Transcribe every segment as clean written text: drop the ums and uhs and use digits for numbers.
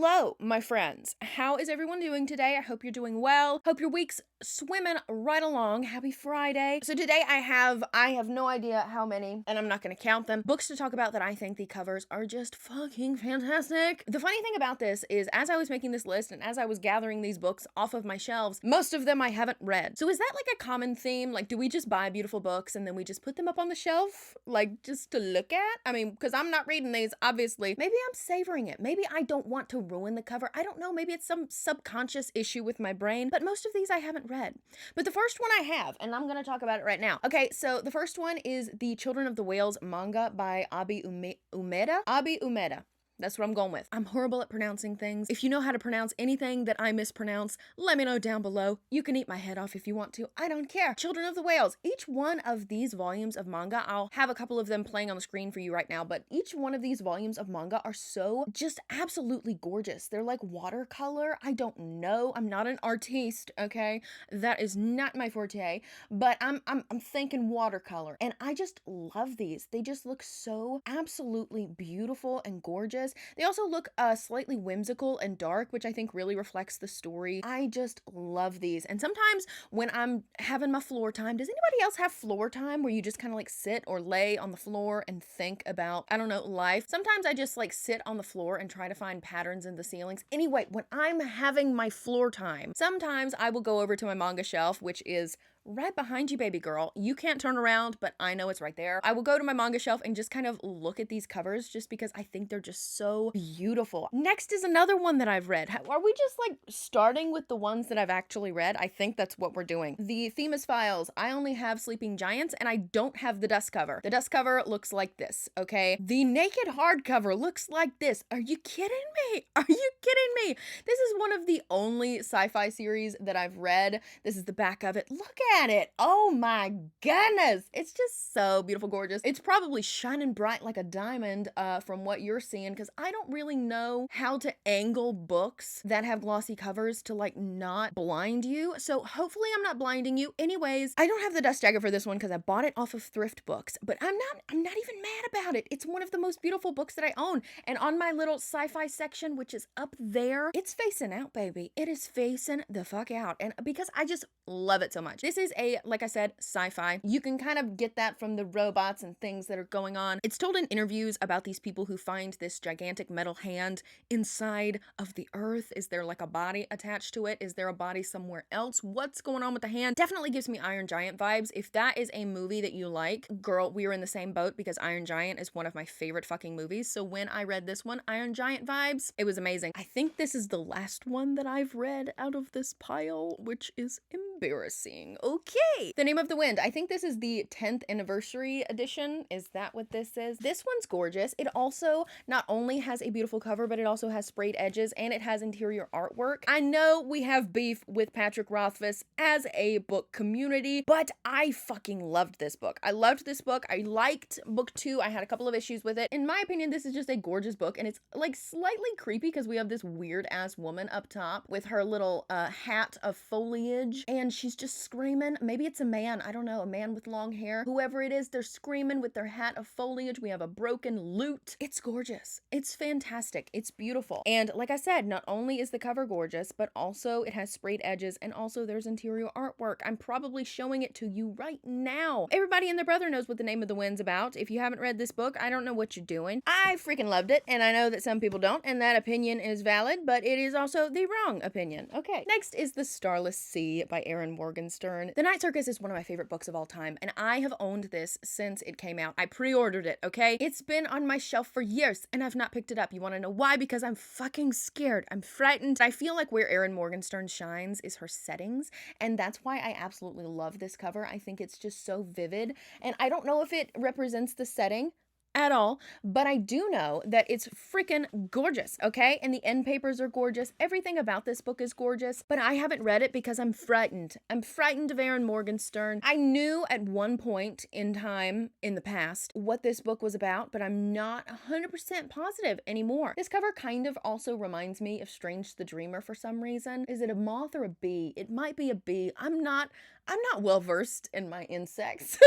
Hello, my friends. How is everyone doing today? I hope you're doing well. Hope your week's swimming right along. Happy Friday. So today I have no idea how many, and I'm not going to count them, books to talk about that I think the covers are just fucking fantastic. The funny thing about this is, as I was making this list and as I was gathering these books off of my shelves, most of them I haven't read. So is that like a common theme? Like, do we just buy beautiful books and then we just put them up on the shelf, like just to look at? I mean, because I'm not reading these, obviously. Maybe I'm savoring it. Maybe I don't want to ruin the cover. I don't know. Maybe it's some subconscious issue with my brain, but most of these I haven't read. But the first one I have, and I'm going to talk about it right now. Okay, so the first one is the Children of the Whales manga by Abi Umeda. Abi Umeda. That's what I'm going with. I'm horrible at pronouncing things. If you know how to pronounce anything that I mispronounce, let me know down below. You can eat my head off if you want to. I don't care. Children of the Whales. Each one of these volumes of manga, I'll have a couple of them playing on the screen for you right now, but each one of these volumes of manga are so just absolutely gorgeous. They're like watercolor. I don't know. I'm not an artiste, okay? That is not my forte, but I'm thinking watercolor, and I just love these. They just look so absolutely beautiful and gorgeous. They also look slightly whimsical and dark, which I think really reflects the story. I just love these. And sometimes when I'm having my floor time, does anybody else have floor time where you just kind of like sit or lay on the floor and think about, I don't know, life? Sometimes I just like sit on the floor and try to find patterns in the ceilings. Anyway, when I'm having my floor time, sometimes I will go over to my manga shelf, which is right behind you, baby girl. You can't turn around, but I know it's right there. I will go to my manga shelf and just kind of look at these covers just because I think they're just so beautiful. Next is another one that I've read. Are we just like starting with the ones that I've actually read? I think that's what we're doing. The Themis Files. I only have Sleeping Giants and I don't have the dust cover. The dust cover looks like this, okay? The naked hardcover looks like this. Are you kidding me? Are you kidding me? This is one of the only sci-fi series that I've read. This is the back of it. Look at it. Oh my goodness. It's just so beautiful, gorgeous. It's probably shining bright like a diamond from what you're seeing, because I don't really know how to angle books that have glossy covers to like not blind you. So hopefully I'm not blinding you. Anyways, I don't have the dust dagger for this one because I bought it off of thrift books, but I'm not even mad about it. It's one of the most beautiful books that I own. And on my little sci-fi section, which is up there, it's facing out, baby. It is facing the fuck out. And because I just love it so much. This is a, like I said, sci-fi. You can kind of get that from the robots and things that are going on. It's told in interviews about these people who find this gigantic metal hand inside of the earth. Is there like a body attached to it? Is there a body somewhere else? What's going on with the hand? Definitely gives me Iron Giant vibes. If that is a movie that you like, girl, we are in the same boat because Iron Giant is one of my favorite fucking movies. So when I read this one, Iron Giant vibes, it was amazing. I think this is the last one that I've read out of this pile, which is embarrassing. Okay. The Name of the Wind. I think this is the 10th anniversary edition. Is that what this is? This one's gorgeous. It also not only has a beautiful cover, but it also has sprayed edges and it has interior artwork. I know we have beef with Patrick Rothfuss as a book community, but I fucking loved this book. I loved this book. I liked book 2. I had a couple of issues with it. In my opinion, this is just a gorgeous book, and it's like slightly creepy because we have this weird ass woman up top with her little hat of foliage, and she's just screaming. Maybe it's a man. I don't know. A man with long hair. Whoever it is, they're screaming with their hat of foliage. We have a broken lute. It's gorgeous. It's fantastic. It's beautiful. And like I said, not only is the cover gorgeous, but also it has sprayed edges, and also there's interior artwork. I'm probably showing it to you right now. Everybody and their brother knows what The Name of the Wind's about. If you haven't read this book, I don't know what you're doing. I freaking loved it, and I know that some people don't, and that opinion is valid, but it is also the wrong opinion. Okay. Next is The Starless Sea by Erin Morgenstern. The Night Circus is one of my favorite books of all time, and I have owned this since it came out. I pre-ordered it, okay? It's been on my shelf for years, and I've not picked it up. You want to know why? Because I'm fucking scared. I'm frightened. I feel like where Erin Morgenstern shines is her settings, and that's why I absolutely love this cover. I think it's just so vivid, and I don't know if it represents the setting at all, but I do know that it's freaking gorgeous, okay? And the end papers are gorgeous. Everything about this book is gorgeous, but I haven't read it because I'm frightened. I'm frightened of Erin Morgenstern. I knew at one point in time in the past what this book was about, but I'm not 100% positive anymore. This cover kind of also reminds me of Strange the Dreamer for some reason. Is it a moth or a bee? It might be a bee. I'm not I'm not well versed in my insects.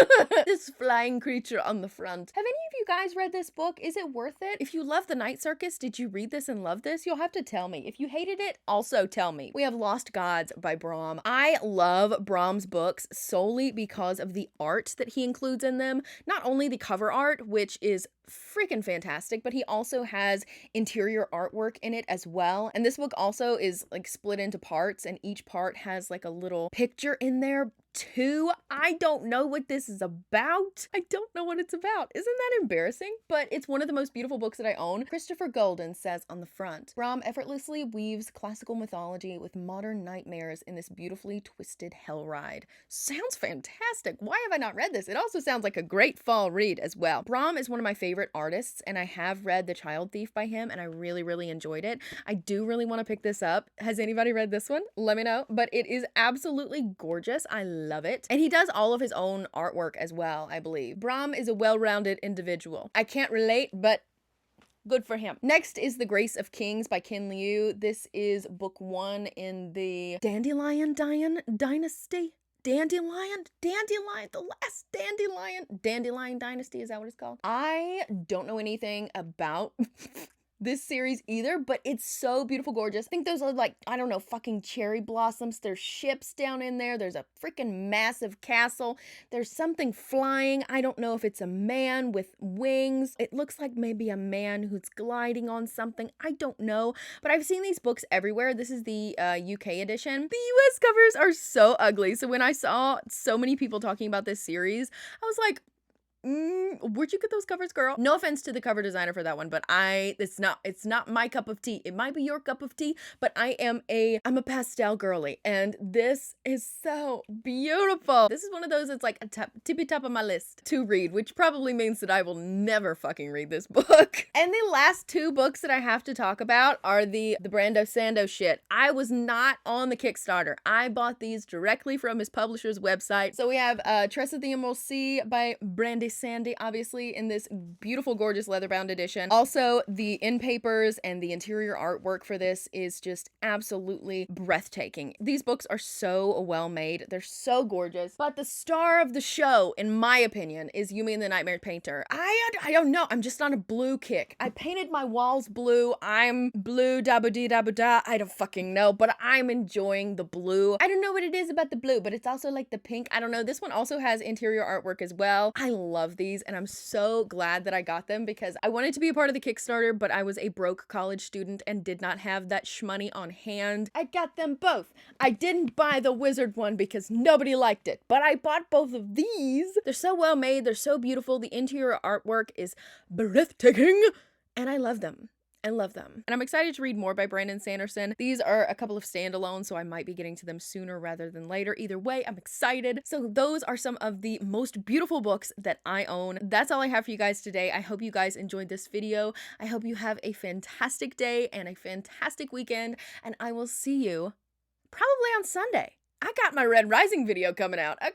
This flying creature on the front. Have any of you guys read this book? Is it worth it? If you love The Night Circus, did you read this and love this? You'll have to tell me. If you hated it, also tell me. We have Lost Gods by Brahm. I love Brahm's books solely because of the art that he includes in them. Not only the cover art, which is freaking fantastic, but he also has interior artwork in it as well. And this book also is like split into parts, and each part has like a little picture in there too. I don't know what this is about. I don't know what it's about. Isn't that embarrassing? But it's one of the most beautiful books that I own. Christopher Golden says on the front, Brahm effortlessly weaves classical mythology with modern nightmares in this beautifully twisted hell ride. Sounds fantastic. Why have I not read this? It also sounds like a great fall read as well. Brahm is one of my favorite artists, and I have read The Child Thief by him, and I really, really enjoyed it. I do really want to pick this up. Has anybody read this one? Let me know. But it is absolutely gorgeous. I love it. And he does all of his own artwork as well, I believe. Brahm is a well-rounded individual. I can't relate, but good for him. Next is The Grace of Kings by Ken Liu. This is book 1 in the Dandelion Dynasty. Dandelion, the last Dandelion Dynasty, is that what it's called? I don't know anything about this series either, but it's so beautiful, gorgeous. I think those are like, I don't know, fucking cherry blossoms. There's ships down in there. There's a freaking massive castle. There's something flying. I don't know if it's a man with wings. It looks like maybe a man who's gliding on something. I don't know, but I've seen these books everywhere. This is the UK edition. The US covers are so ugly. So when I saw so many people talking about this series, I was like, where'd you get those covers, girl? No offense to the cover designer for that one, but it's not my cup of tea. It might be your cup of tea, but I'm a pastel girly, and this is so beautiful. This is one of those that's like a tippy top of my list to read, which probably means that I will never fucking read this book. And the last 2 books that I have to talk about are the Brando Sando shit. I was not on the Kickstarter. I bought these directly from his publisher's website. So we have Tressa the Emerald Sea by Brandy Sandy, obviously, in this beautiful, gorgeous leather-bound edition. Also, the end papers and the interior artwork for this is just absolutely breathtaking. These books are so well made. They're so gorgeous. But the star of the show, in my opinion, is Yumi and the Nightmare Painter. I don't know. I'm just on a blue kick. I painted my walls blue. I'm blue da-ba-dee-da-ba-da. I don't fucking know, but I'm enjoying the blue. I don't know what it is about the blue, but it's also like the pink. I don't know. This one also has interior artwork as well. I love these, and I'm so glad that I got them because I wanted to be a part of the Kickstarter, but I was a broke college student and did not have that shmoney on hand. I got them both. I didn't buy the wizard one because nobody liked it, but I bought both of these. They're so well made. They're so beautiful. The interior artwork is breathtaking, and I love them. I love them. And I'm excited to read more by Brandon Sanderson. These are a couple of standalones, so I might be getting to them sooner rather than later. Either way, I'm excited. So those are some of the most beautiful books that I own. That's all I have for you guys today. I hope you guys enjoyed this video. I hope you have a fantastic day and a fantastic weekend, and I will see you probably on Sunday. I got my Red Rising video coming out, okay?